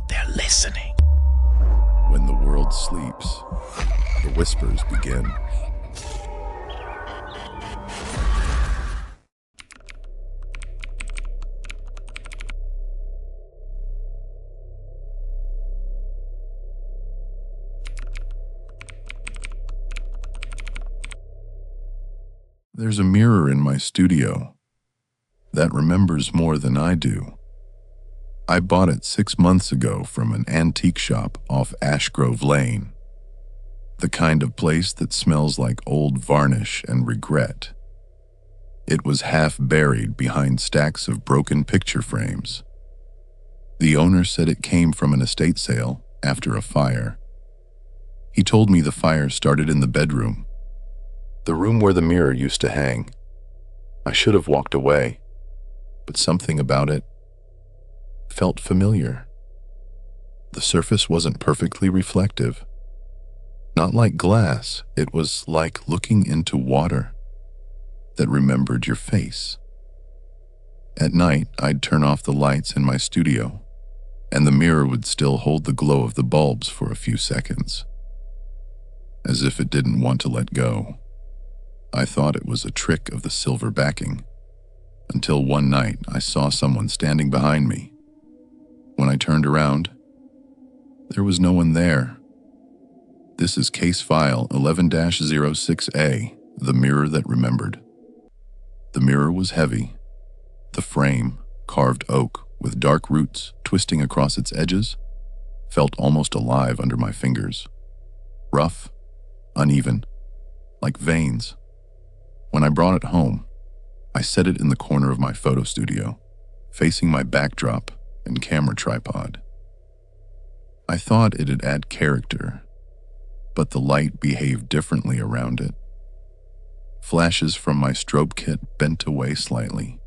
They're listening. When the world sleeps, the whispers begin. There's a mirror in my studio that remembers more than I do. I bought it 6 months ago from an antique shop off Ashgrove Lane, the kind of place that smells like old varnish and regret. It was half buried behind stacks of broken picture frames. The owner said it came from an estate sale after a fire. He told me the fire started in the bedroom, the room where the mirror used to hang. I should have walked away, but something about it felt familiar. The surface wasn't perfectly reflective. Not like glass, it was like looking into water that remembered your face. At night, I'd turn off the lights in my studio, and the mirror would still hold the glow of the bulbs for a few seconds, as if it didn't want to let go. I thought it was a trick of the silver backing, until one night I saw someone standing behind me. When I turned around, there was no one there. This is case file 11-06A, the mirror that remembered. The mirror was heavy. The frame, carved oak with dark roots twisting across its edges, felt almost alive under my fingers. Rough, uneven, like veins. When I brought it home, I set it in the corner of my photo studio, facing my backdrop and camera tripod. I thought it'd add character, but the light behaved differently around it. Flashes from my strobe kit bent away slightly,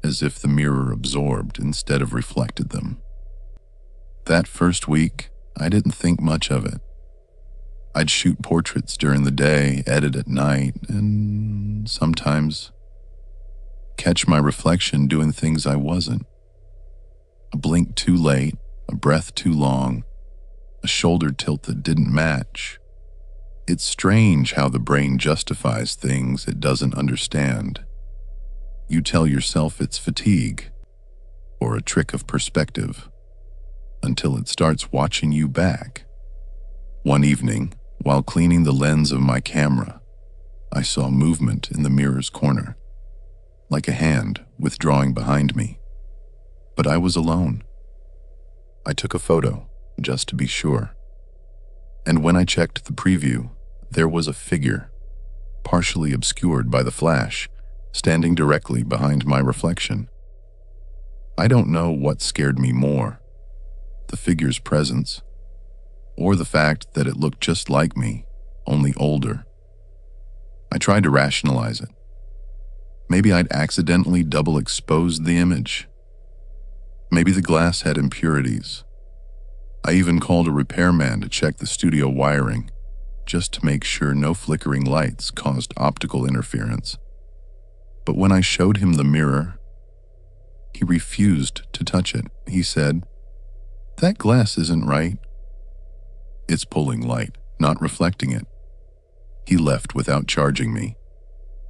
as if the mirror absorbed instead of reflected them. That first week, I didn't think much of it. I'd shoot portraits during the day, edit at night, and sometimes catch my reflection doing things I wasn't. A blink too late, a breath too long, a shoulder tilt that didn't match. It's strange how the brain justifies things it doesn't understand. You tell yourself it's fatigue or a trick of perspective until it starts watching you back. One evening, while cleaning the lens of my camera, I saw movement in the mirror's corner, like a hand withdrawing behind me. But I was alone. I took a photo, just to be sure. And when I checked the preview, there was a figure, partially obscured by the flash, standing directly behind my reflection. I don't know what scared me more, the figure's presence, or the fact that it looked just like me, only older. I tried to rationalize it. Maybe I'd accidentally double-exposed the image. Maybe the glass had impurities. I even called a repairman to check the studio wiring, just to make sure no flickering lights caused optical interference. But when I showed him the mirror, he refused to touch it. He said, "That glass isn't right. It's pulling light, not reflecting it." He left without charging me.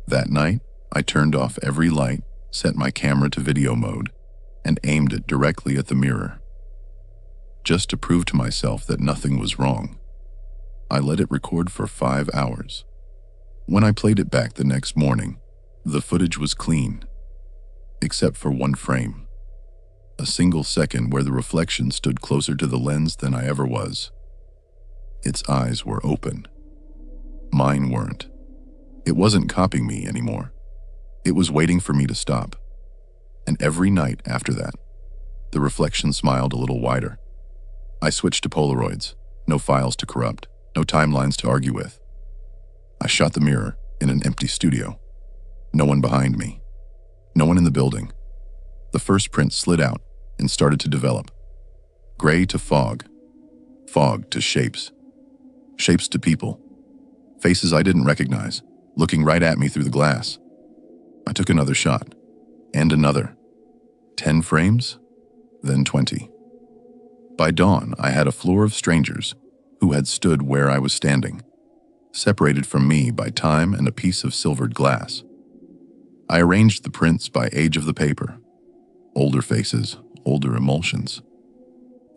That night, I turned off every light, set my camera to video mode, and aimed it directly at the mirror, just to prove to myself that nothing was wrong. I let it record for 5 hours. When I played it back the next morning, the footage was clean, except for one frame, a single second where the reflection stood closer to the lens than I ever was. Its eyes were open. Mine weren't. It wasn't copying me anymore. It was waiting for me to stop. And every night after that, the reflection smiled a little wider. I switched to Polaroids, no files to corrupt, no timelines to argue with. I shot the mirror in an empty studio. No one behind me. No one in the building. The first print slid out and started to develop. Gray to fog. Fog to shapes. Shapes to people. Faces I didn't recognize, looking right at me through the glass. I took another shot. And another. 10 frames, then 20. By dawn, I had a floor of strangers who had stood where I was standing, separated from me by time and a piece of silvered glass. I arranged the prints by age of the paper. Older faces, older emulsions.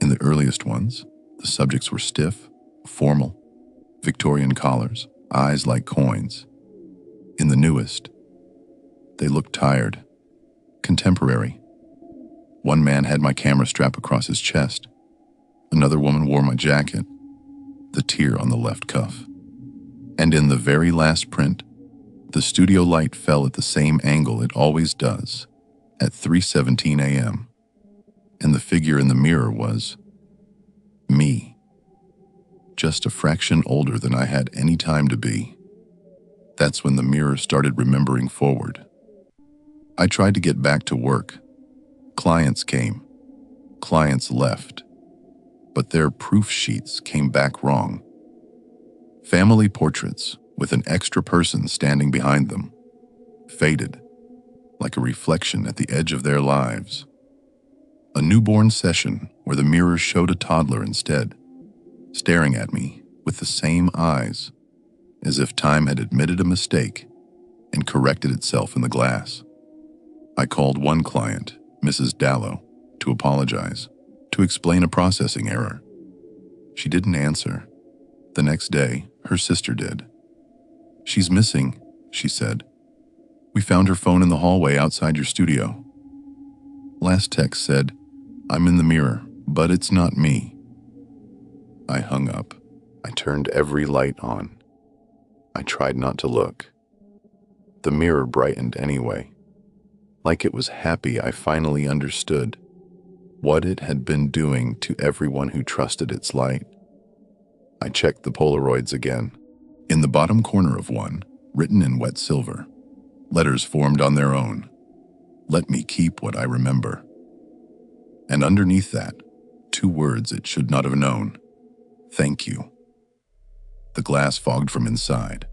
In the earliest ones, the subjects were stiff, formal, Victorian collars, eyes like coins. In the newest, they looked tired, contemporary. One man had my camera strap across his chest. Another woman wore my jacket, the tear on the left cuff. And in the very last print, the studio light fell at the same angle it always does, at 3:17 a.m. And the figure in the mirror was me, just a fraction older than I had any time to be. That's when the mirror started remembering forward. I tried to get back to work. Clients came. Clients left. But their proof sheets came back wrong. Family portraits with an extra person standing behind them, faded, like a reflection at the edge of their lives. A newborn session where the mirror showed a toddler instead, staring at me with the same eyes, as if time had admitted a mistake and corrected itself in the glass. I called one client, Mrs. Dallow, to apologize, to explain a processing error. She didn't answer. The next day, her sister did. "She's missing," she said. "We found her phone in the hallway outside your studio." Last text said, "I'm in the mirror, but it's not me." I hung up. I turned every light on. I tried not to look. The mirror brightened anyway. Like it was happy I finally understood what it had been doing to everyone who trusted its light. I checked the Polaroids again. In the bottom corner of one, written in wet silver, letters formed on their own, "Let me keep what I remember." And underneath that, 2 words it should not have known: "Thank you." The glass fogged from inside.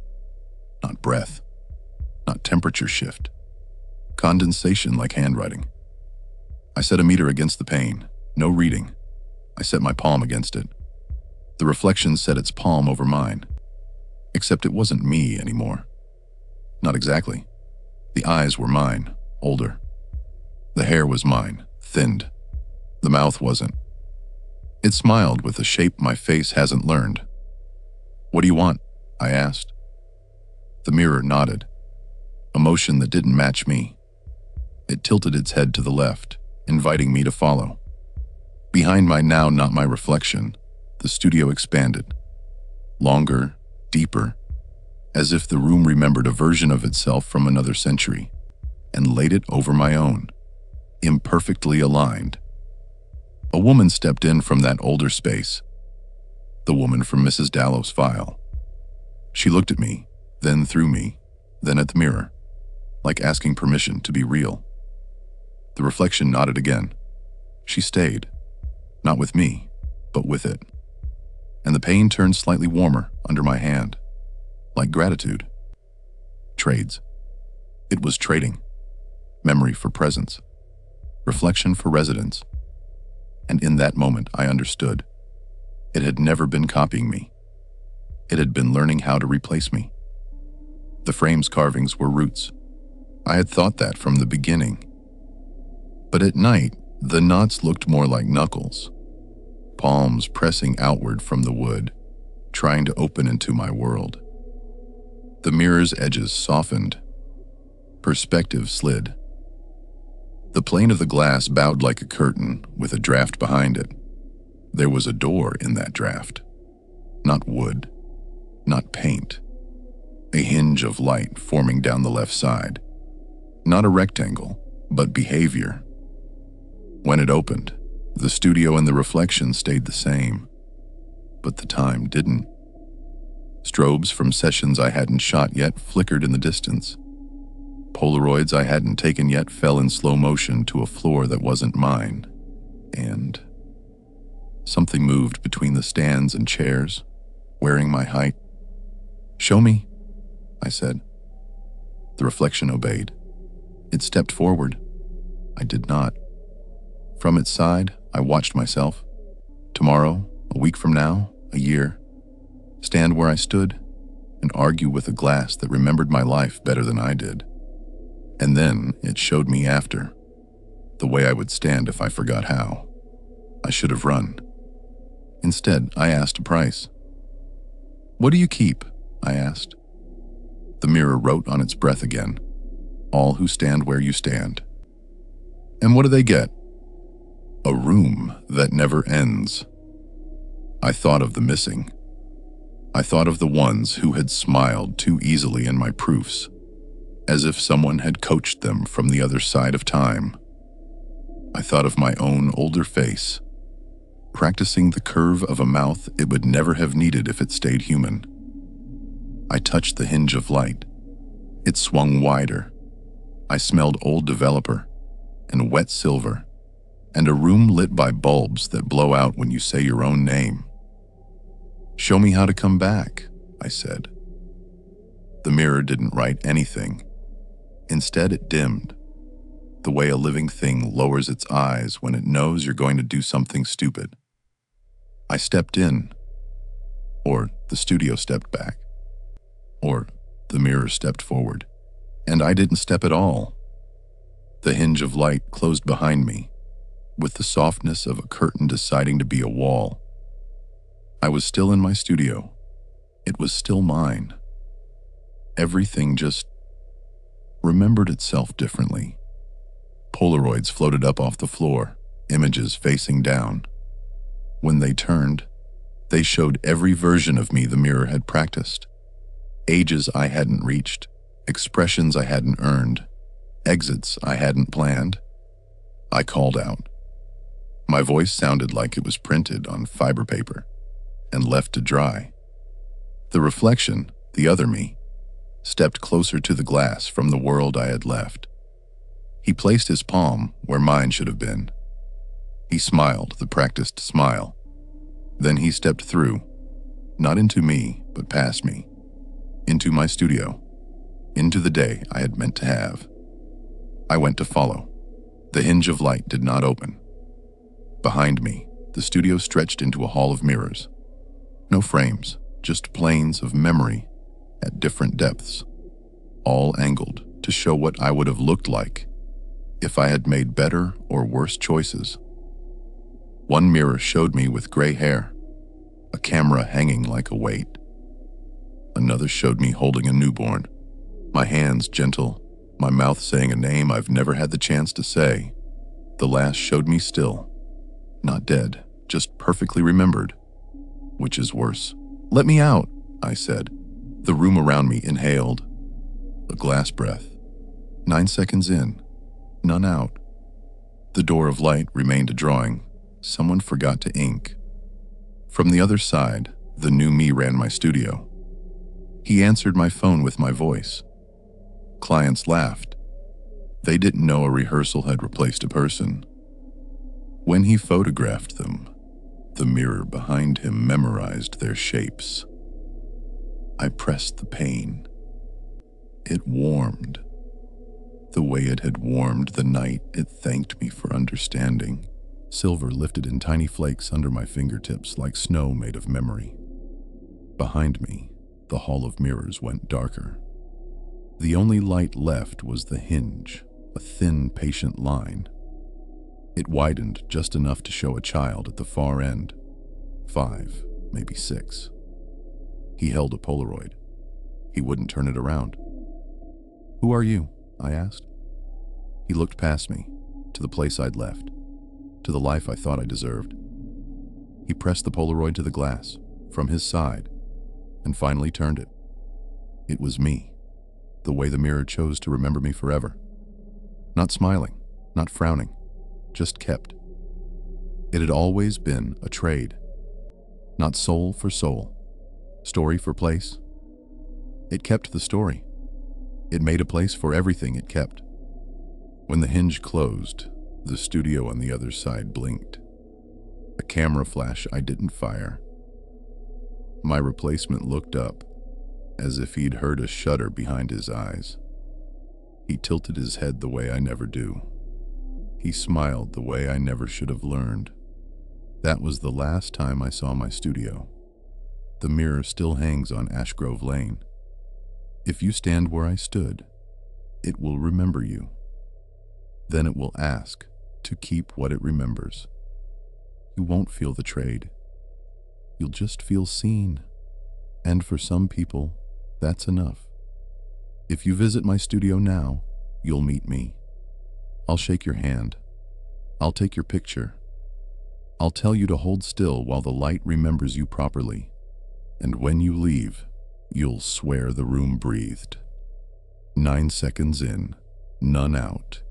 Not breath, not temperature shift. Condensation like handwriting. I set a meter against the pane. No reading. I set my palm against it. The reflection set its palm over mine. Except it wasn't me anymore. Not exactly. The eyes were mine, older. The hair was mine, thinned. The mouth wasn't. It smiled with a shape my face hasn't learned. "What do you want?" I asked. The mirror nodded. A motion that didn't match me. It tilted its head to the left, inviting me to follow. Behind my now not my reflection, the studio expanded. Longer, deeper, as if the room remembered a version of itself from another century, and laid it over my own, imperfectly aligned. A woman stepped in from that older space, the woman from Mrs. Dallow's file. She looked at me, then through me, then at the mirror, like asking permission to be real. The reflection nodded again. She stayed, not with me, but with it. And the pain turned slightly warmer under my hand, like gratitude. Trades. It was trading. Memory for presence. Reflection for residence. And in that moment, I understood. It had never been copying me. It had been learning how to replace me. The frame's carvings were roots. I had thought that from the beginning. But at night, the knots looked more like knuckles, palms pressing outward from the wood, trying to open into my world. The mirror's edges softened. Perspective slid. The plane of the glass bowed like a curtain with a draft behind it. There was a door in that draft. Not wood, not paint. A hinge of light forming down the left side. Not a rectangle, but behavior. When it opened, the studio and the reflection stayed the same, but the time didn't. Strobes from sessions I hadn't shot yet flickered in the distance. Polaroids I hadn't taken yet fell in slow motion to a floor that wasn't mine, and something moved between the stands and chairs, wearing my height. "Show me," I said. The reflection obeyed. It stepped forward. I did not. From its side, I watched myself. Tomorrow, a week from now, a year, stand where I stood and argue with a glass that remembered my life better than I did. And then it showed me after, the way I would stand if I forgot how. I should have run. Instead, I asked a price. "What do you keep?" I asked. The mirror wrote on its breath again, "All who stand where you stand." And what do they get? A room that never ends. I thought of the missing. I thought of the ones who had smiled too easily in my proofs, as if someone had coached them from the other side of time. I thought of my own older face, practicing the curve of a mouth it would never have needed if it stayed human. I touched the hinge of light. It swung wider. I smelled old developer and wet silver, and a room lit by bulbs that blow out when you say your own name. "Show me how to come back," I said. The mirror didn't write anything. Instead, it dimmed, the way a living thing lowers its eyes when it knows you're going to do something stupid. I stepped in, or the studio stepped back, or the mirror stepped forward, and I didn't step at all. The hinge of light closed behind me, with the softness of a curtain deciding to be a wall. I was still in my studio. It was still mine. Everything just remembered itself differently. Polaroids floated up off the floor, images facing down. When they turned, they showed every version of me the mirror had practiced. Ages I hadn't reached, expressions I hadn't earned, exits I hadn't planned. I called out. My voice sounded like it was printed on fiber paper and left to dry. The reflection, the other me, stepped closer to the glass from the world I had left. He placed his palm where mine should have been. He smiled, the practiced smile. Then he stepped through, not into me, but past me, into my studio, into the day I had meant to have. I went to follow. The hinge of light did not open. Behind me, the studio stretched into a hall of mirrors. No frames, just planes of memory at different depths, all angled to show what I would have looked like if I had made better or worse choices. One mirror showed me with gray hair, a camera hanging like a weight. Another showed me holding a newborn, my hands gentle, my mouth saying a name I've never had the chance to say. The last showed me still, not dead, just perfectly remembered. Which is worse? "Let me out," I said. The room around me inhaled. A glass breath. 9 seconds in, none out. The door of light remained a drawing. Someone forgot to ink. From the other side, the new me ran my studio. He answered my phone with my voice. Clients laughed. They didn't know a rehearsal had replaced a person. When he photographed them, the mirror behind him memorized their shapes. I pressed the pane. It warmed, the way it had warmed the night it thanked me for understanding. Silver lifted in tiny flakes under my fingertips like snow made of memory. Behind me, the hall of mirrors went darker. The only light left was the hinge, a thin, patient line. It widened just enough to show a child at the far end. 5, maybe 6. He held a Polaroid. He wouldn't turn it around. "Who are you?" I asked. He looked past me, to the place I'd left, to the life I thought I deserved. He pressed the Polaroid to the glass, from his side, and finally turned it. It was me, the way the mirror chose to remember me forever. Not smiling, not frowning, just kept. It had always been a trade. Not soul for soul, story for place. It kept the story. It made a place for everything it kept. When the hinge closed, the studio on the other side blinked. A camera flash I didn't fire. My replacement looked up, as if he'd heard a shudder behind his eyes. He tilted his head the way I never do. He smiled the way I never should have learned. That was the last time I saw my studio. The mirror still hangs on Ashgrove Lane. If you stand where I stood, it will remember you. Then it will ask to keep what it remembers. You won't feel the trade. You'll just feel seen. And for some people, that's enough. If you visit my studio now, you'll meet me. I'll shake your hand. I'll take your picture. I'll tell you to hold still while the light remembers you properly. And when you leave, you'll swear the room breathed. 9 seconds in, none out.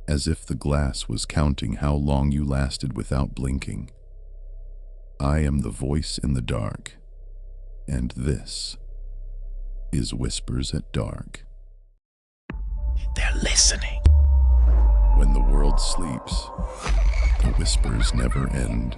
As if the glass was counting how long you lasted without blinking. I am the voice in the dark, and this is Whispers at Dark. They're listening. When the world sleeps, the whispers never end.